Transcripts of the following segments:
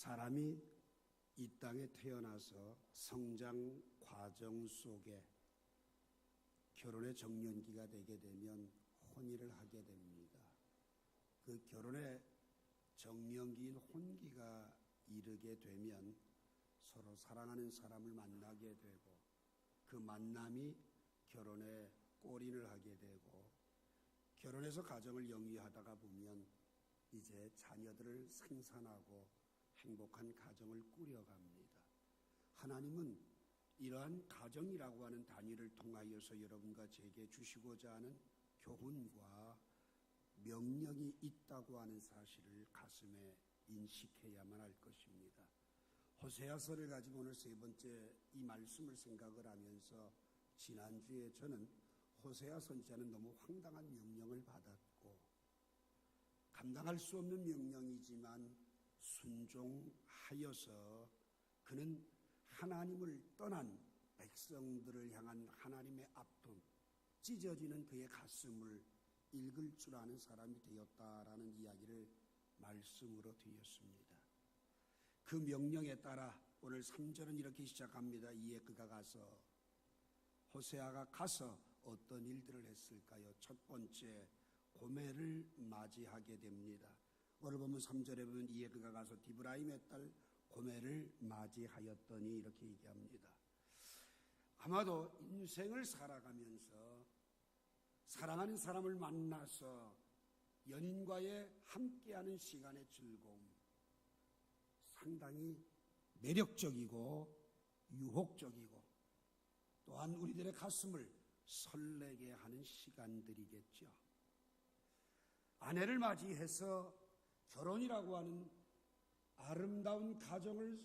사람이 이 땅에 태어나서 성장 과정 속에 결혼의 정년기가 되게 되면 혼인을 하게 됩니다. 그 결혼의 정년기인 혼기가 이르게 되면 서로 사랑하는 사람을 만나게 되고 그 만남이 결혼에 골인을 하게 되고 결혼해서 가정을 영위하다가 보면 이제 자녀들을 생산하고 행복한 가정을 꾸려갑니다. 하나님은 이러한 가정이라고 하는 단위를 통하여서 여러분과 제게 주시고자 하는 교훈과 명령이 있다고 하는 사실을 가슴에 인식해야만 할 것입니다. 호세아서를 가지고 오늘 세 번째 이 말씀을 생각을 하면서 지난주에 저는 호세아 선지자는 너무 황당한 명령을 받았고 감당할 수 없는 명령이지만 순종하여서 그는 하나님을 떠난 백성들을 향한 하나님의 아픔, 찢어지는 그의 가슴을 읽을 줄 아는 사람이 되었다라는 이야기를 말씀으로 드렸습니다. 그 명령에 따라 오늘 3절은 이렇게 시작합니다. 이에 그가 가서, 호세아가 가서 어떤 일들을 했을까요? 첫 번째, 고멜을 맞이하게 됩니다. 오늘 보면 3절에 보면 이에 그가 가서 디브라임의 딸 고멜을 맞이하였더니 이렇게 얘기합니다. 아마도 인생을 살아가면서 사랑하는 사람을 만나서 연인과의 함께하는 시간의 즐거움, 상당히 매력적이고 유혹적이고 또한 우리들의 가슴을 설레게 하는 시간들이겠죠. 아내를 맞이해서 결혼이라고 하는 아름다운 가정을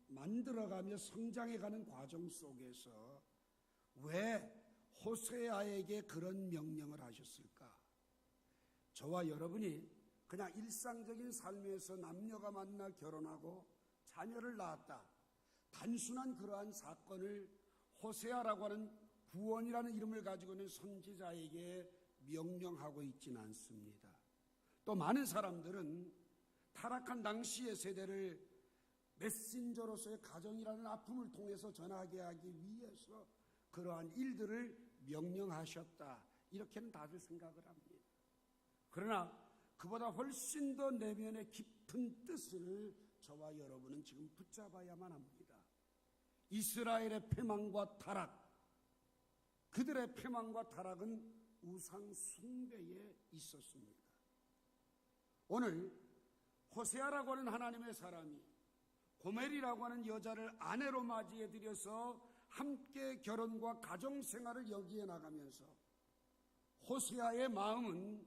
만들어가며 성장해가는 과정 속에서 왜 호세아에게 그런 명령을 하셨을까? 저와 여러분이 그냥 일상적인 삶에서 남녀가 만나 결혼하고 자녀를 낳았다, 단순한 그러한 사건을 호세아라고 하는 구원이라는 이름을 가지고 있는 선지자에게 명령하고 있지는 않습니다. 또 많은 사람들은 타락한 당시의 세대를 메신저로서의 가정이라는 아픔을 통해서 전하게 하기 위해서 그러한 일들을 명령하셨다, 이렇게는 다들 생각을 합니다. 그러나 그보다 훨씬 더 내면의 깊은 뜻을 저와 여러분은 지금 붙잡아야만 합니다. 이스라엘의 패망과 타락, 그들의 패망과 타락은 우상 숭배에 있었습니다. 오늘 호세아라고 하는 하나님의 사람이 고멜이라고 하는 여자를 아내로 맞이해 드려서 함께 결혼과 가정생활을 여기에 나가면서 호세아의 마음은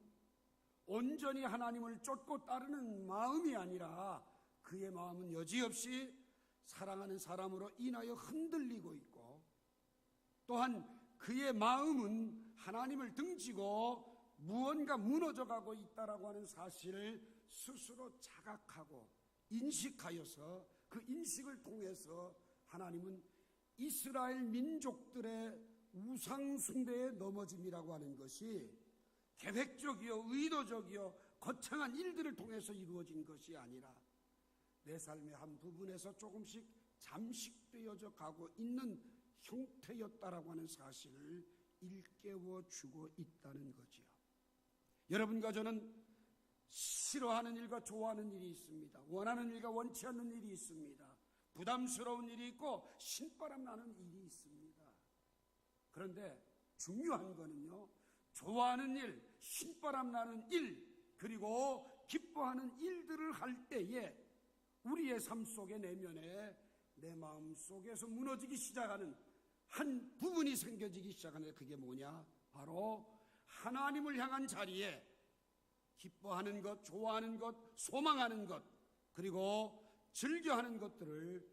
온전히 하나님을 쫓고 따르는 마음이 아니라 그의 마음은 여지없이 사랑하는 사람으로 인하여 흔들리고 있고 또한 그의 마음은 하나님을 등지고 무언가 무너져가고 있다라고 하는 사실을 스스로 자각하고 인식하여서 그 인식을 통해서 하나님은 이스라엘 민족들의 우상 숭배에 넘어짐이라고 하는 것이 계획적이요 의도적이요 거창한 일들을 통해서 이루어진 것이 아니라 내 삶의 한 부분에서 조금씩 잠식되어져 가고 있는 형태였다라고 하는 사실을 일깨워 주고 있다는 거지요. 여러분과 저는 싫어하는 일과 좋아하는 일이 있습니다. 원하는 일과 원치 않는 일이 있습니다. 부담스러운 일이 있고 신바람 나는 일이 있습니다. 그런데 중요한 거는요, 좋아하는 일, 신바람 나는 일, 그리고 기뻐하는 일들을 할 때에 우리의 삶 속의 내면에 내 마음 속에서 무너지기 시작하는 한 부분이 생겨지기 시작하는데 그게 뭐냐? 바로 하나님을 향한 자리에 기뻐하는 것, 좋아하는 것, 소망하는 것, 그리고 즐겨하는 것들을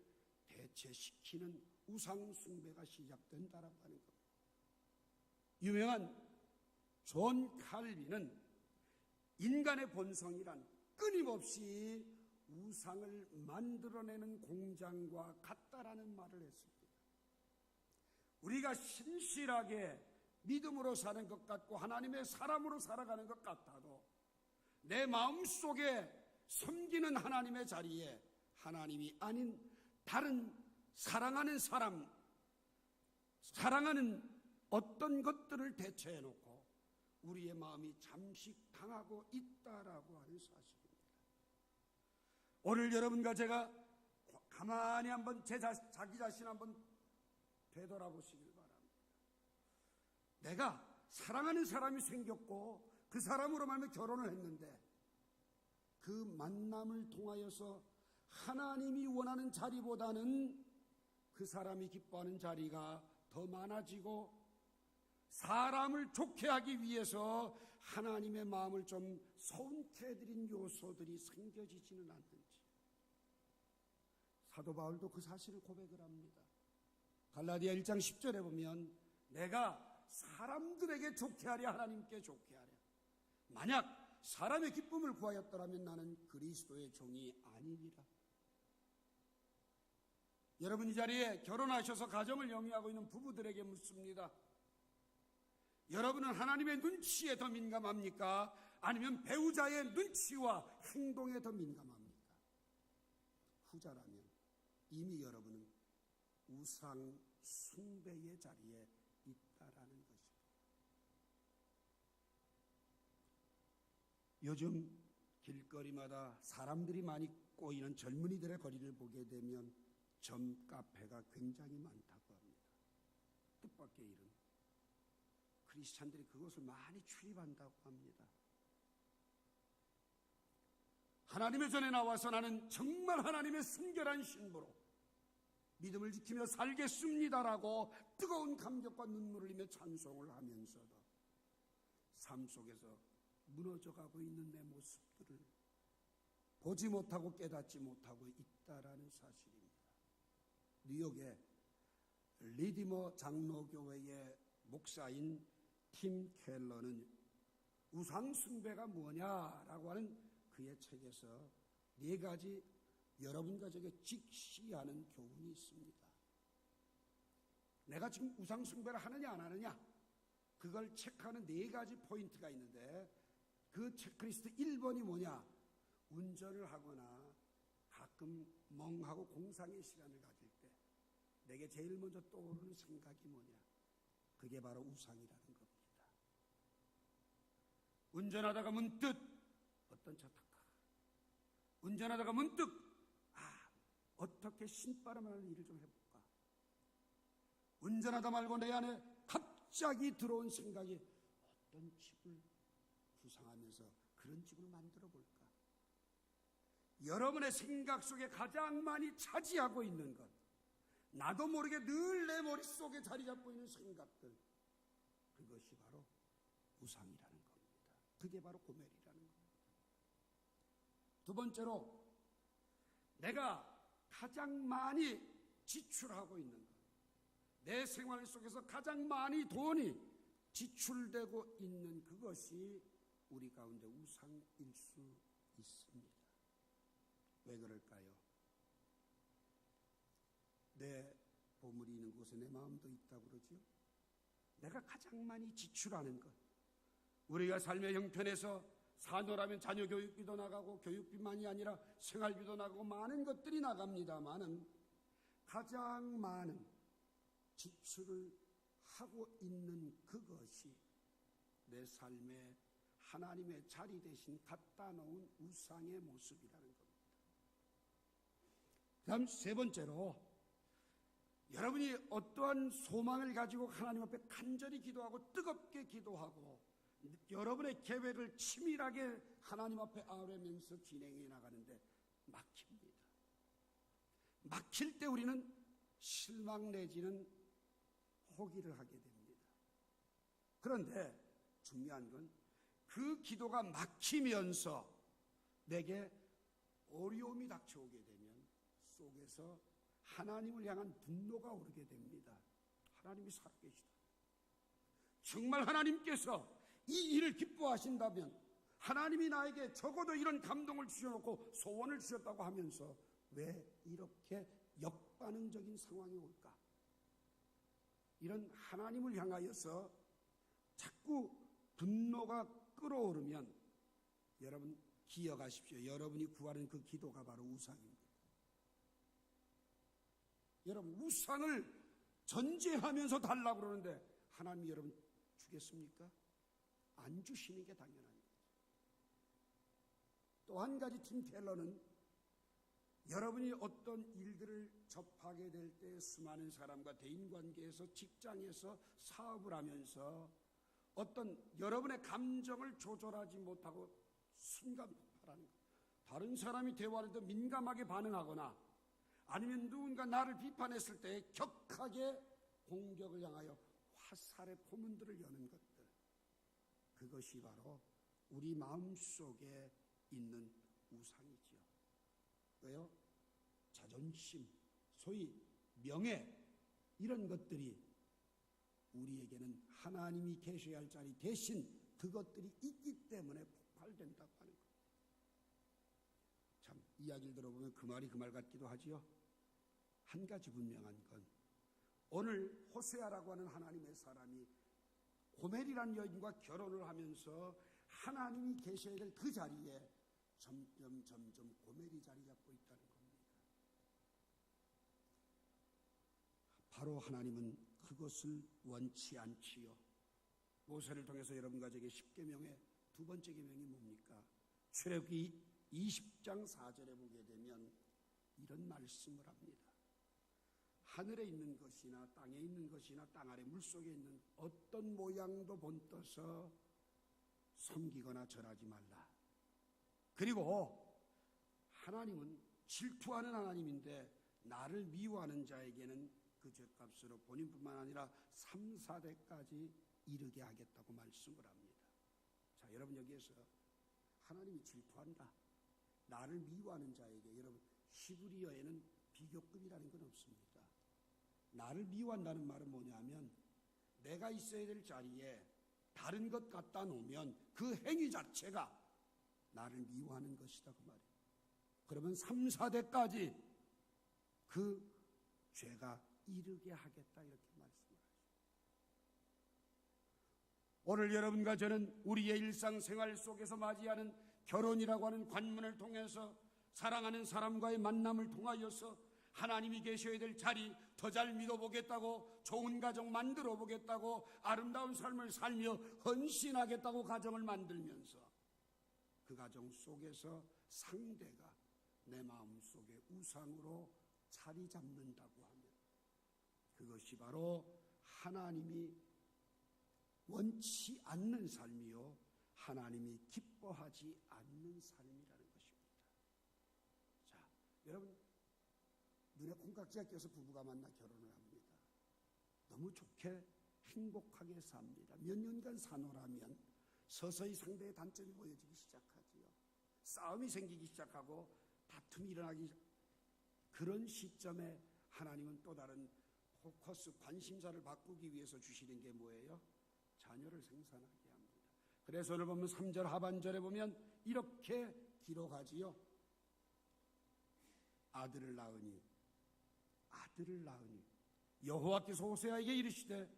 대체시키는 우상 숭배가 시작된다라고 하는 겁니다. 유명한 존 칼빈은 인간의 본성이란 끊임없이 우상을 만들어내는 공장과 같다라는 말을 했습니다. 우리가 신실하게 믿음으로 사는 것 같고 하나님의 사람으로 살아가는 것 같아도 내 마음속에 섬기는 하나님의 자리에 하나님이 아닌 다른 사랑하는 사람, 사랑하는 어떤 것들을 대체해놓고 우리의 마음이 잠식당하고 있다라고 하는 사실입니다. 오늘 여러분과 제가 가만히 한번 자기 자신 한번 되돌아보시길 바랍니다. 내가 사랑하는 사람이 생겼고 그 사람으로 말미암아 결혼을 했는데 그 만남을 통하여서 하나님이 원하는 자리보다는 그 사람이 기뻐하는 자리가 더 많아지고 사람을 좋게 하기 위해서 하나님의 마음을 좀 서운케 해드린 요소들이 생겨지지는 않는지. 사도 바울도 그 사실을 고백을 합니다. 갈라디아 1장 10절에 보면 내가 사람들에게 좋게 하려 하나님께 좋게 하려. 만약 사람의 기쁨을 구하였더라면 나는 그리스도의 종이 아니니라. 여러분 이 자리에 결혼하셔서 가정을 영위하고 있는 부부들에게 묻습니다. 여러분은 하나님의 눈치에 더 민감합니까? 아니면 배우자의 눈치와 행동에 더 민감합니까? 후자라면 이미 여러분은 우상 숭배의 자리에 있다라는 것입니다. 요즘 길거리마다 사람들이 많이 꼬이는 젊은이들의 거리를 보게 되면 점 카페가 굉장히 많다고 합니다. 뜻밖의 일은 크리스찬들이 그것을 많이 출입한다고 합니다. 하나님의 전에 나와서 나는 정말 하나님의 순결한 신부로 믿음을 지키며 살겠습니다라고 뜨거운 감격과 눈물을 흘리며 찬송을 하면서도 삶 속에서 무너져가고 있는 내 모습들을 보지 못하고 깨닫지 못하고 있다라는 사실입니다. 뉴욕의 리디머 장로교회의 목사인 팀 켈러는 우상숭배가 뭐냐라고 하는 그의 책에서 4가지 여러분과 제게 직시하는 교훈이 있습니다. 내가 지금 우상숭배를 하느냐 안 하느냐 그걸 체크하는 4가지 포인트가 있는데 그 체크리스트 1번이 뭐냐? 운전을 하거나 가끔 멍하고 공상의 시간을 가질 때 내게 제일 먼저 떠오르는 생각이 뭐냐? 그게 바로 우상이라는 겁니다. 운전하다가 문득 어떤 차 탈까? 운전하다가 문득 어떻게 신바람을 하는 일을 좀 해볼까? 운전하다 말고 내 안에 갑자기 들어온 생각이 어떤 집을 구상하면서 그런 집을 만들어 볼까? 여러분의 생각 속에 가장 많이 차지하고 있는 것, 나도 모르게 늘 내 머릿속에 자리 잡고 있는 생각들, 그것이 바로 우상이라는 겁니다. 그게 바로 고멜이라는 겁니다. 두 번째로 내가 가장 많이 지출하고 있는 것, 내 생활 속에서 가장 많이 돈이 지출되고 있는 그것이 우리 가운데 우상일 수 있습니다. 왜 그럴까요? 내 보물이 있는 곳에 내 마음도 있다고 그러지요. 내가 가장 많이 지출하는 것, 우리가 삶의 형편에서 사노라면 자녀 교육비도 나가고 교육비만이 아니라 생활비도 나가고 많은 것들이 나갑니다마는 가장 많은 지출을 하고 있는 그것이 내 삶에 하나님의 자리 대신 갖다 놓은 우상의 모습이라는 겁니다. 다음 3번째로 여러분이 어떠한 소망을 가지고 하나님 앞에 간절히 기도하고 뜨겁게 기도하고 여러분의 계획을 치밀하게 하나님 앞에 아뢰면서 진행해 나가는데 막힙니다. 막힐 때 우리는 실망 내지는 포기를 하게 됩니다. 그런데 중요한 건 그 기도가 막히면서 내게 어려움이 닥쳐오게 되면 속에서 하나님을 향한 분노가 오르게 됩니다. 하나님이 살아계시다. 정말 하나님께서 이 일을 기뻐하신다면 하나님이 나에게 적어도 이런 감동을 주셔놓고 소원을 주셨다고 하면서 왜 이렇게 역반응적인 상황이 올까? 이런 하나님을 향하여서 자꾸 분노가 끓어오르면 여러분 기억하십시오. 여러분이 구하는 그 기도가 바로 우상입니다. 여러분 우상을 전제하면서 달라고 그러는데 하나님이 여러분 주겠습니까? 안 주시는 게 당연한 거죠. 또 한 가지 팀 켈러는 여러분이 어떤 일들을 접하게 될 때 수많은 사람과 대인관계에서 직장에서 사업을 하면서 어떤 여러분의 감정을 조절하지 못하고 순간 폭발하는 것, 다른 사람이 대화할 때 민감하게 반응하거나 아니면 누군가 나를 비판했을 때 격하게 공격을 향하여 화살의 포문들을 여는 것들, 그것이 바로 우리 마음속에 있는 우상이지요. 왜요? 자존심, 소위 명예, 이런 것들이 우리에게는 하나님이 계셔야 할 자리 대신 그것들이 있기 때문에 폭발된다고 하는 겁니다. 참 이야기를 들어보면 그 말이 그 말 같기도 하지요. 한 가지 분명한 건 오늘 호세아라고 하는 하나님의 사람이 고멜이라는 여인과 결혼을 하면서 하나님이 계셔야 될 그 자리에 점점 고멜이 자리 잡고 있다는 겁니다. 바로 하나님은 그것을 원치 않지요. 모세를 통해서 여러분과 제게 10계명의 두 번째 계명이 뭡니까? 출애굽기 20장 4절에 보게 되면 이런 말씀을 합니다. 하늘에 있는 것이나 땅에 있는 것이나 땅 아래 물속에 있는 어떤 모양도 본떠서 섬기거나 절하지 말라. 그리고 하나님은 질투하는 하나님인데 나를 미워하는 자에게는 그 죄값으로 본인뿐만 아니라 3, 4대까지 이르게 하겠다고 말씀을 합니다. 자, 여러분 여기에서 하나님이 질투한다, 나를 미워하는 자에게, 여러분 히브리어에는 비교급이라는 건 없습니다. 나를 미워한다는 말은 뭐냐면 내가 있어야 될 자리에 다른 것 갖다 놓으면 그 행위 자체가 나를 미워하는 것이다 그 말이에요. 그러면 3, 4대까지 그 죄가 이르게 하겠다 이렇게 말씀을 하죠. 오늘 여러분과 저는 우리의 일상생활 속에서 맞이하는 결혼이라고 하는 관문을 통해서 사랑하는 사람과의 만남을 통하여서 하나님이 계셔야 될 자리 더 잘 믿어보겠다고, 좋은 가정 만들어 보겠다고, 아름다운 삶을 살며 헌신하겠다고 가정을 만들면서 그 가정 속에서 상대가 내 마음속에 우상으로 자리 잡는다고 하면 그것이 바로 하나님이 원치 않는 삶이요 하나님이 기뻐하지 않는 삶이라는 것입니다. 자, 여러분 눈에 콩깍지가 껴서 부부가 만나 결혼을 합니다. 너무 좋게 행복하게 삽니다. 몇 년간 사노라면 서서히 상대의 단점이 보여지기 시작하지요. 싸움이 생기기 시작하고 다툼이 일어나기 그런 시점에 하나님은 또 다른 포커스, 관심사를 바꾸기 위해서 주시는 게 뭐예요? 자녀를 생산하게 합니다. 그래서 오늘 보면 3절 하반절에 보면 이렇게 기록하지요. 아들을 낳으니 여호와께서 호세아에게 이르시되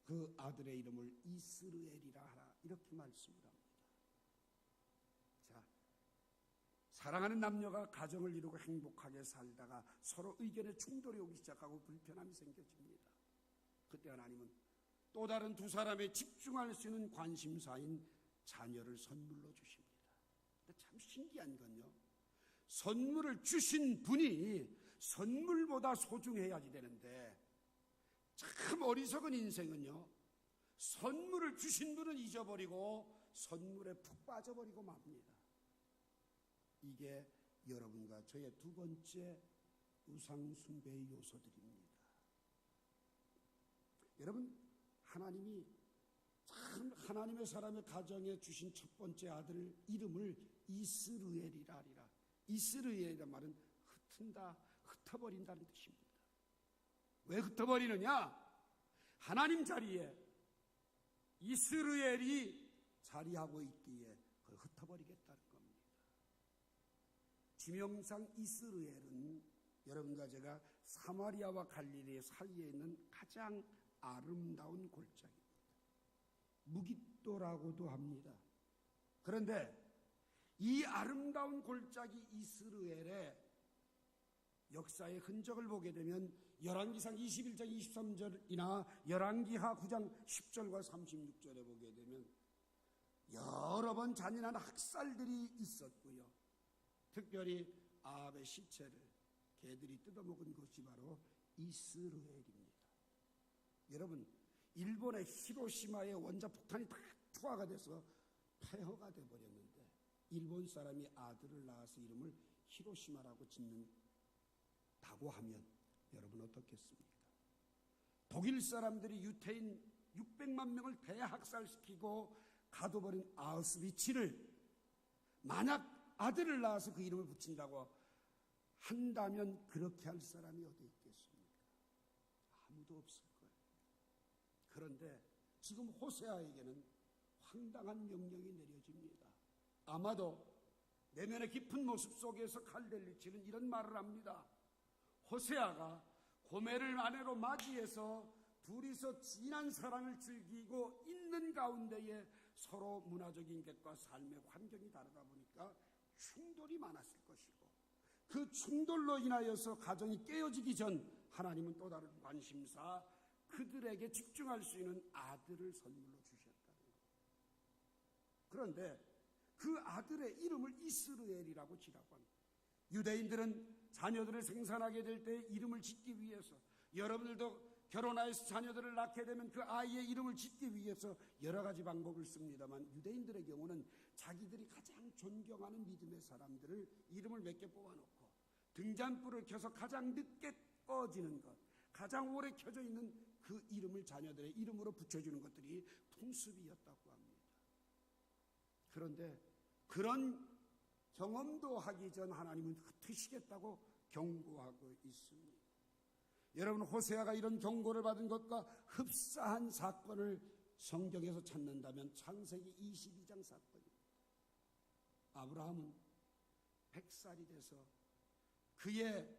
그 아들의 이름을 이스르엘이라 하라 이렇게 말씀을 합니다. 자, 사랑하는 남녀가 가정을 이루고 행복하게 살다가 서로 의견에 충돌이 오기 시작하고 불편함이 생겨집니다. 그때 하나님은 또 다른 두 사람에 집중할 수 있는 관심사인 자녀를 선물로 주십니다. 근데 참 신기한 건요, 선물을 주신 분이 선물보다 소중해야지 되는데 참 어리석은 인생은요, 선물을 주신 분은 잊어버리고 선물에 푹 빠져버리고 맙니다. 이게 여러분과 저의 두 번째 우상 숭배의 요소들입니다. 여러분, 하나님이 참 하나님의 사람의 가정에 주신 첫 번째 아들 이름을 이스르엘이라 하리라. 이스르엘이란 말은 흩은다, 흩어버린다는 뜻입니다. 왜 흩어버리느냐? 하나님 자리에 이스르엘이 자리하고 있기에 그걸 흩어버리겠다는 겁니다. 지명상 이스르엘은 여러분과 제가 사마리아와 갈릴리 사이에 있는 가장 아름다운 골짜기입니다. 무깃도라고도 합니다. 그런데 이 아름다운 골짜기 이스르엘에 역사의 흔적을 보게 되면 열왕기상 21장 23절이나 열왕기하 9장 10절과 36절에 보게 되면 여러 번 잔인한 학살들이 있었고요. 특별히 아합의 시체를 개들이 뜯어먹은 것이 바로 이스라엘입니다. 여러분, 일본의 히로시마의 원자폭탄이 다 투하가 돼서 폐허가 돼버렸는데 일본 사람이 아들을 낳아서 이름을 히로시마라고 짓는다고 하면 여러분 어떻겠습니까? 독일 사람들이 유태인 600만 명을 대학살시키고 가둬버린 아우슈비츠를 만약 아들을 낳아서 그 이름을 붙인다고 한다면 그렇게 할 사람이 어디 있겠습니까? 아무도 없을 거예요. 그런데 지금 호세아에게는 황당한 명령이 내려집니다. 아마도 내면의 깊은 모습 속에서 칼델리치는 이런 말을 합니다. 호세아가 고멜을 아내로 맞이해서 둘이서 진한 사랑을 즐기고 있는 가운데에 서로 문화적인 객과 삶의 환경이 다르다 보니까 충돌이 많았을 것이고 그 충돌로 인하여서 가정이 깨어지기 전 하나님은 또 다른 관심사 그들에게 집중할 수 있는 아들을 선물로 주셨다는 거예요. 그런데 그 아들의 이름을 이스라엘이라고 지라고 합니다. 유대인들은 자녀들을 생산하게 될 때 이름을 짓기 위해서 여러분들도 결혼하여서 자녀들을 낳게 되면 그 아이의 이름을 짓기 위해서 여러 가지 방법을 씁니다만 유대인들의 경우는 자기들이 가장 존경하는 믿음의 사람들을 이름을 몇 개 뽑아놓고 등잔불을 켜서 가장 늦게 꺼지는 것, 가장 오래 켜져 있는 그 이름을 자녀들의 이름으로 붙여주는 것들이 풍습이었다고 합니다. 그런데 그런 경험도 하기 전 하나님은 흩으시겠다고 경고하고 있습니다. 여러분, 호세아가 이런 경고를 받은 것과 흡사한 사건을 성경에서 찾는다면 창세기 22장 사건입니다. 아브라함은 100살이 돼서 그의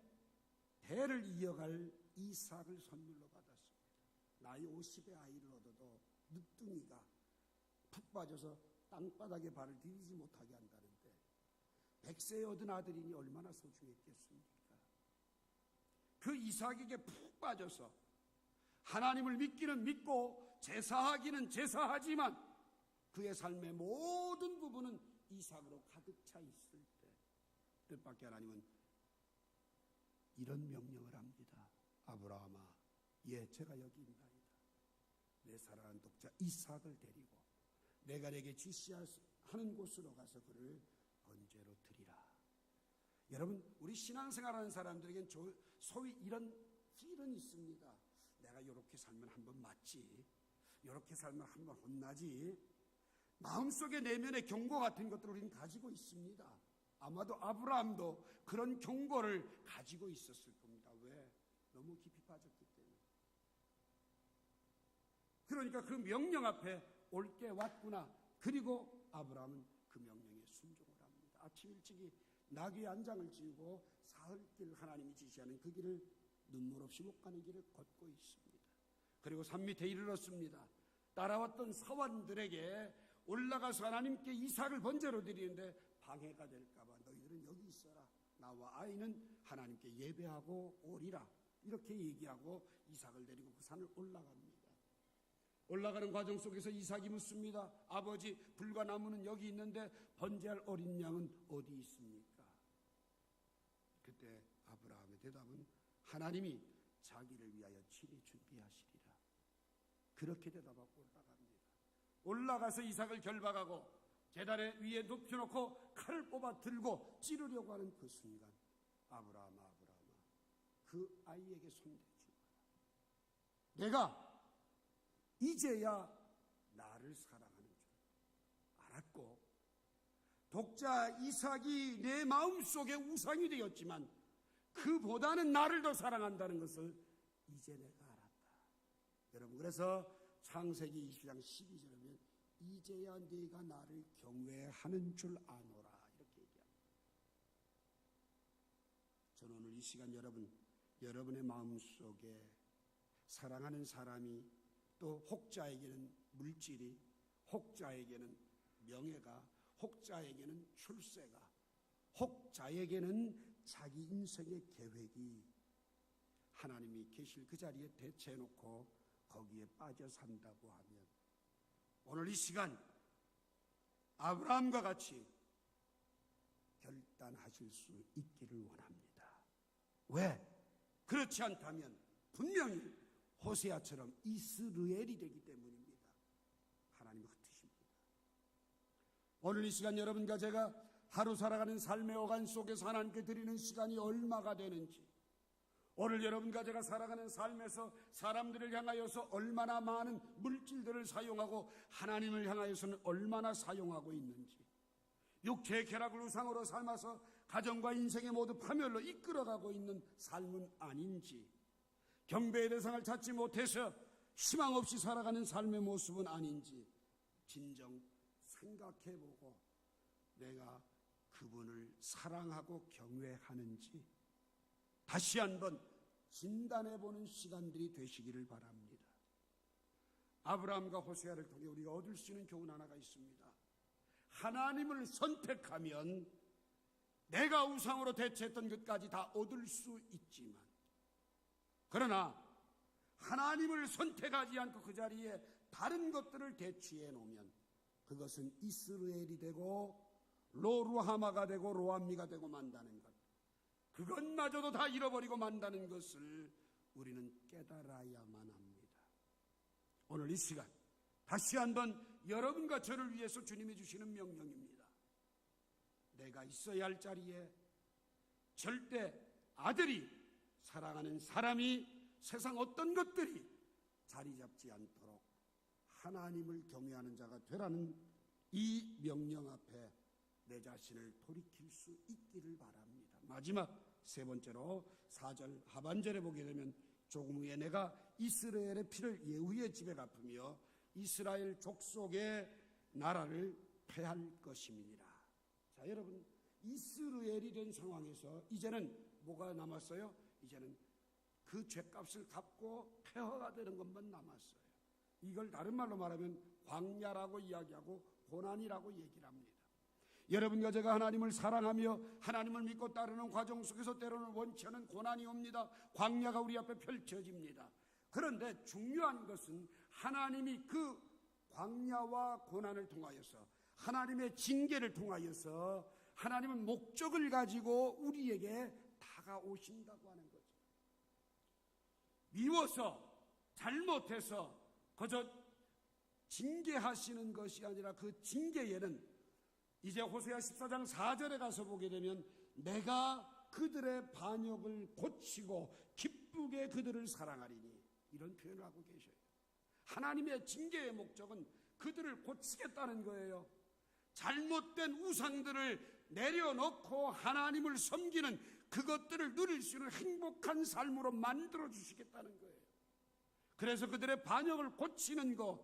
대를 이어갈 이삭을 선물로 받았습니다. 나이 50의 아이를 얻어도 늦둥이가 푹 빠져서 땅바닥에 발을 디디지 못하게 한다는데 100세에 얻은 아들이니 얼마나 소중했겠습니까? 그 이삭에게 푹 빠져서 하나님을 믿기는 믿고 제사하기는 제사하지만 그의 삶의 모든 부분은 이삭으로 가득 차 있을 때 뜻밖의 하나님은 이런 명령을 합니다. 아브라함아, 예, 제가 여기 있나이다. 내 사랑하는 독자 이삭을 데리고 내가 내게 지시하는 곳으로 가서 그를 번제로 드리라. 여러분, 우리 신앙생활하는 사람들에겐 소위 이런 필은 있습니다. 내가 이렇게 살면 한번 맞지, 이렇게 살면 한번 혼나지. 마음속에 내면의 경고 같은 것들을 우리는 가지고 있습니다. 아마도 아브라함도 그런 경고를 가지고 있었을 겁니다. 왜? 너무 깊이 빠졌기 때문에. 그러니까 그 명령 앞에 올 게 왔구나. 그리고 아브라함은 그 명령에 순종을 합니다. 아침 일찍이 나귀 한 장을 지우고 사흘길 하나님이 지시하는 그 길을 눈물 없이 못 가는 길을 걷고 있습니다. 그리고 산 밑에 이르렀습니다. 따라왔던 사원들에게 올라가서 하나님께 이삭을 번제로 드리는데 방해가 될까봐 너희들은 여기 있어라. 나와 아이는 하나님께 예배하고 오리라. 이렇게 얘기하고 이삭을 데리고 그 산을 올라갑니다. 올라가는 과정 속에서 이삭이 묻습니다. 아버지, 불과 나무는 여기 있는데 번제할 어린 양은 어디 있습니까? 그때 아브라함의 대답은 하나님이 자기를 위하여 친히 준비하시리라. 그렇게 대답하고 올라갑니다. 올라가서 이삭을 결박하고 제단에 위에 눕혀놓고 칼을 뽑아 들고 찌르려고 하는 그 순간 아브라함아, 그 아이에게 손대지 마라. 내가 이제야 나를 사랑하는 줄 알았고 독자 이삭이 내 마음속에 우상이 되었지만 그보다는 나를 더 사랑한다는 것을 이제 내가 알았다. 여러분, 그래서 창세기 20장 12절에 보면 이제야 네가 나를 경외하는 줄 아노라 이렇게 얘기합니다. 저는 오늘 이 시간 여러분의 마음속에 사랑하는 사람이 또 혹자에게는 물질이, 혹자에게는 명예가, 혹자에게는 출세가, 혹자에게는 자기 인생의 계획이 하나님이 계실 그 자리에 대체해놓고 거기에 빠져 산다고 하면 오늘 이 시간 아브라함과 같이 결단하실 수 있기를 원합니다. 왜? 그렇지 않다면 분명히 호세아처럼 이스라엘이 되기 때문입니다. 하나님은 흩으십니다. 오늘 이 시간 여러분과 제가 하루 살아가는 삶의 어간 속에서 하나님께 드리는 시간이 얼마가 되는지, 오늘 여러분과 제가 살아가는 삶에서 사람들을 향하여서 얼마나 많은 물질들을 사용하고 하나님을 향하여서는 얼마나 사용하고 있는지, 육체의 쾌락을 우상으로 삶아서 가정과 인생의 모두 파멸로 이끌어가고 있는 삶은 아닌지, 경배의 대상을 찾지 못해서 희망 없이 살아가는 삶의 모습은 아닌지 진정 생각해보고 내가 그분을 사랑하고 경외하는지 다시 한번 진단해보는 시간들이 되시기를 바랍니다. 아브라함과 호세아를 통해 우리가 얻을 수 있는 교훈 하나가 있습니다. 하나님을 선택하면 내가 우상으로 대체했던 것까지 다 얻을 수 있지만, 그러나 하나님을 선택하지 않고 그 자리에 다른 것들을 대치해 놓으면 그것은 이스라엘이 되고 로루하마가 되고 로암미가 되고 만다는 것, 그것마저도 다 잃어버리고 만다는 것을 우리는 깨달아야만 합니다. 오늘 이 시간 다시 한번 여러분과 저를 위해서 주님이 주시는 명령입니다. 내가 있어야 할 자리에 절대 아들이 사랑하는 사람이 세상 어떤 것들이 자리 잡지 않도록 하나님을 경외하는 자가 되라는 이 명령 앞에 내 자신을 돌이킬 수 있기를 바랍니다. 마지막 세 번째로 4절 하반절에 보게 되면 조금 후에 내가 이스라엘의 피를 예후의 집에 갚으며 이스라엘 족속의 나라를 패할 것임이니라. 자, 여러분, 이스라엘이 된 상황에서 이제는 뭐가 남았어요? 이제는 그 죄값을 갚고 폐허가 되는 것만 남았어요. 이걸 다른 말로 말하면 광야라고 이야기하고 고난이라고 얘기를 합니다. 여러분과 제가 하나님을 사랑하며 하나님을 믿고 따르는 과정 속에서 때로는 원치 않은 고난이 옵니다. 광야가 우리 앞에 펼쳐집니다. 그런데 중요한 것은 하나님이 그 광야와 고난을 통하여서 하나님의 징계를 통하여서 하나님은 목적을 가지고 우리에게 다가오신다고 하는 거죠. 미워서 잘못해서 그저 징계하시는 것이 아니라 그 징계에는 이제 호세아 14장 4절에 가서 보게 되면 내가 그들의 반역을 고치고 기쁘게 그들을 사랑하리니, 이런 표현을 하고 계셔요. 하나님의 징계의 목적은 그들을 고치겠다는 거예요. 잘못된 우상들을 내려놓고 하나님을 섬기는 그것들을 누릴 수 있는 행복한 삶으로 만들어 주시겠다는 거예요. 그래서 그들의 반역을 고치는 것,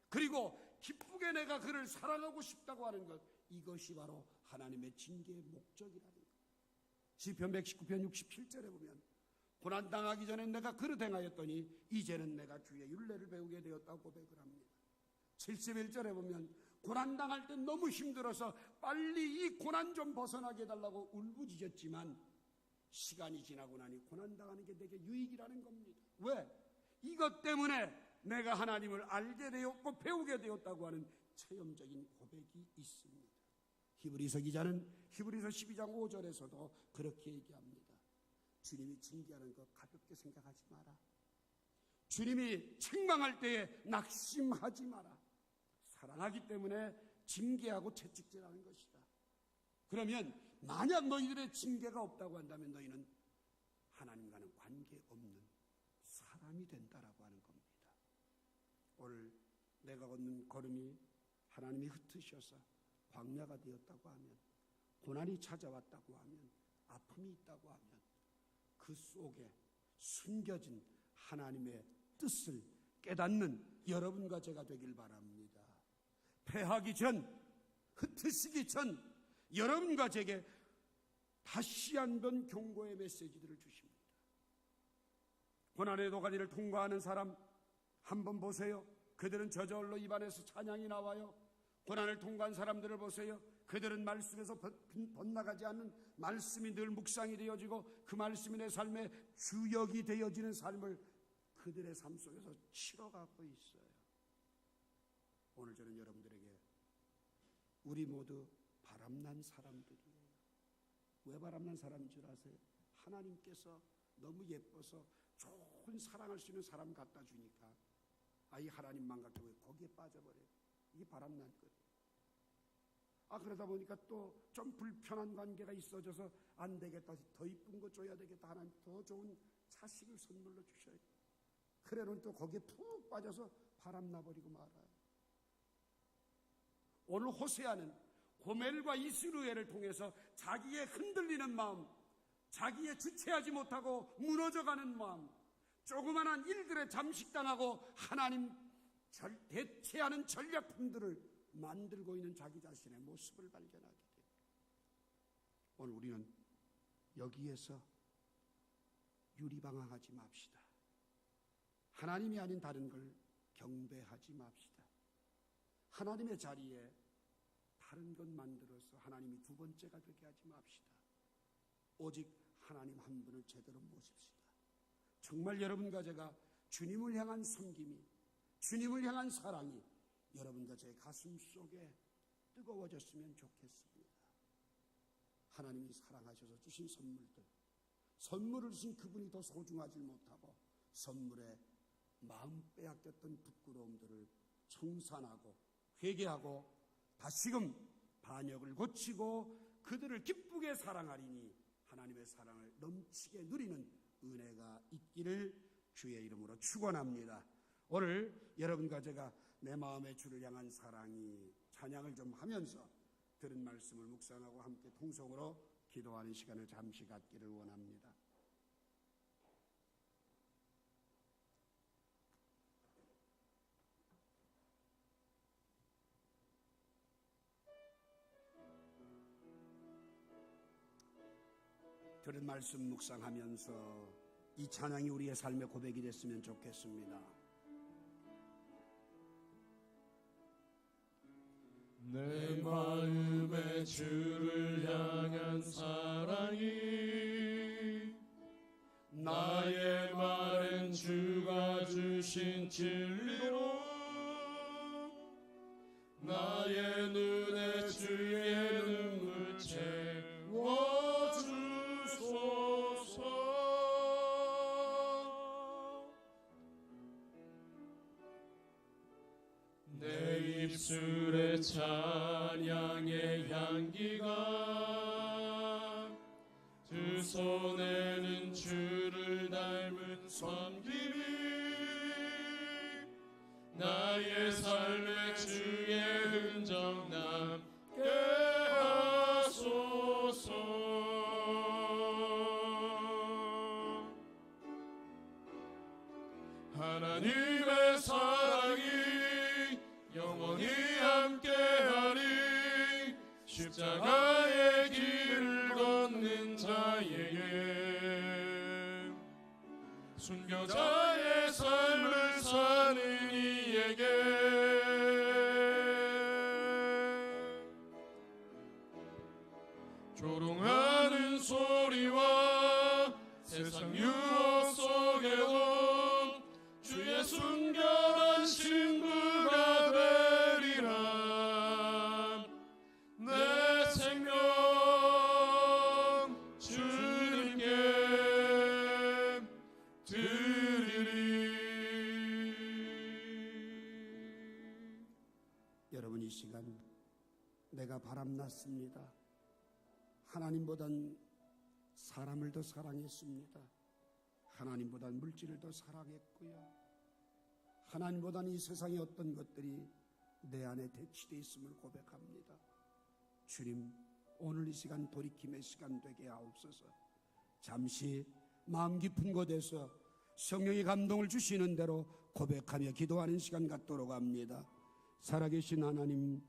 그리고 기쁘게 내가 그를 사랑하고 싶다고 하는 것, 이것이 바로 하나님의 징계의 목적이라는 것. 시편 119편 67절에 보면 고난당하기 전에 내가 그릇 행하였더니 이제는 내가 주의 율례를 배우게 되었다고 고백을 합니다. 71절에 보면 고난당할 때 너무 힘들어서 빨리 이 고난 좀 벗어나게 해달라고 울부짖었지만 시간이 지나고 나니 고난당하는 게 내게 유익이라는 겁니다. 왜? 이것 때문에 내가 하나님을 알게 되었고 배우게 되었다고 하는 체험적인 고백이 있습니다. 히브리서 기자는 히브리서 12장 5절에서도 그렇게 얘기합니다. 주님이 징계하는 것 가볍게 생각하지 마라. 주님이 책망할 때에 낙심하지 마라. 사랑하기 때문에 징계하고 채찍질하는 것이다. 그러면 만약 너희들의 징계가 없다고 한다면 너희는 하나님과는 관계없는 사람이 된다라고 하는 겁니다. 오늘 내가 걷는 걸음이 하나님이 흩으셔서 광야가 되었다고 하면, 고난이 찾아왔다고 하면, 아픔이 있다고 하면 그 속에 숨겨진 하나님의 뜻을 깨닫는 여러분과 제가 되길 바랍니다. 패하기 전, 흩으시기 전 여러분과 제게 다시 한번 경고의 메시지들을 주십니다. 고난의 도가니를 통과하는 사람 한번 보세요. 그들은 저절로 입안에서 찬양이 나와요. 고난을 통과한 사람들을 보세요. 그들은 말씀에서 벗나가지 않는 말씀이 늘 묵상이 되어지고 그 말씀이 내 삶의 주역이 되어지는 삶을 그들의 삶 속에서 치러가고 있어요. 오늘 저는 여러분들에게 우리 모두 바람난 사람들이에요. 왜 바람난 사람인 줄 아세요? 하나님께서 너무 예뻐서 좋은 사랑할 수 있는 사람 갖다 주니까 이 하나님만 갖고 거기에 빠져버려요. 이게 바람난 거예요. 그러다 보니까 또 좀 불편한 관계가 있어져서 안 되겠다, 더 이쁜 거 줘야 되겠다, 하나님 더 좋은 자식을 선물로 주셔야 돼. 그래는 또 거기에 푹 빠져서 바람나버리고 말아요. 오늘 호세아는 고멜과 이스루엘을 통해서 자기의 흔들리는 마음, 자기의 주체하지 못하고 무너져가는 마음, 조그만한 일들에 잠식당하고 하나님 대체하는 전략품들을 만들고 있는 자기 자신의 모습을 발견하게 돼요. 오늘 우리는 여기에서 유리방황하지 맙시다. 하나님이 아닌 다른 걸 경배하지 맙시다. 하나님의 자리에 다른 것 만들어서 하나님이 두 번째가 되게 하지 맙시다. 오직 하나님 한 분을 제대로 모십시다. 정말 여러분과 제가 주님을 향한 섬김이, 주님을 향한 사랑이 여러분과 제 가슴 속에 뜨거워졌으면 좋겠습니다. 하나님이 사랑하셔서 주신 선물을 주신 그분이 더 소중하지 못하고 선물에 마음 빼앗겼던 부끄러움들을 청산하고 회개하고 다시금 반역을 고치고 그들을 기쁘게 사랑하리니 하나님의 사랑을 넘치게 누리는 은혜가 있기를 주의 이름으로 축원합니다. 오늘 여러분과 제가 내 마음의 주를 향한 사랑이 찬양을 좀 하면서 들은 말씀을 묵상하고 함께 통성으로 기도하는 시간을 잠시 갖기를 원합니다. 들은 말씀 묵상하면서 이 찬양이 우리의 삶의 고백이 됐으면 좋겠습니다. 내 마음의 주를 향한 사랑이 나의 말은 주가 주신 진리로 나의 눈에 주의 눈물 채워주소서. 내 입술에 찬양의 향기가 두 손에는 주를 닮은 섬김이 나의 삶에 주의 흔적 남게 하소서. 하나님의 사랑이 영원히 함께하리. 십자가의 길을 걷는 자에게 순교자의 삶을 사는 이에게 조롱하는 소리와 세상 유혹 속에도 주의 순결한 신부가 되리라. 내 생명 주님께 드리리. 여러분, 이 시간 내가 바람났습니다. 하나님보단 사람을 더 사랑했습니다. 하나님보단 물질을 더 사랑했고요. 하나님보다는 이 세상의 어떤 것들이 내 안에 대치되어 있음을 고백합니다. 주님, 오늘 이 시간 돌이킴의 시간 되게 하옵소서. 잠시 마음 깊은 곳에서 성령의 감동을 주시는 대로 고백하며 기도하는 시간 갖도록 합니다. 살아계신 하나님,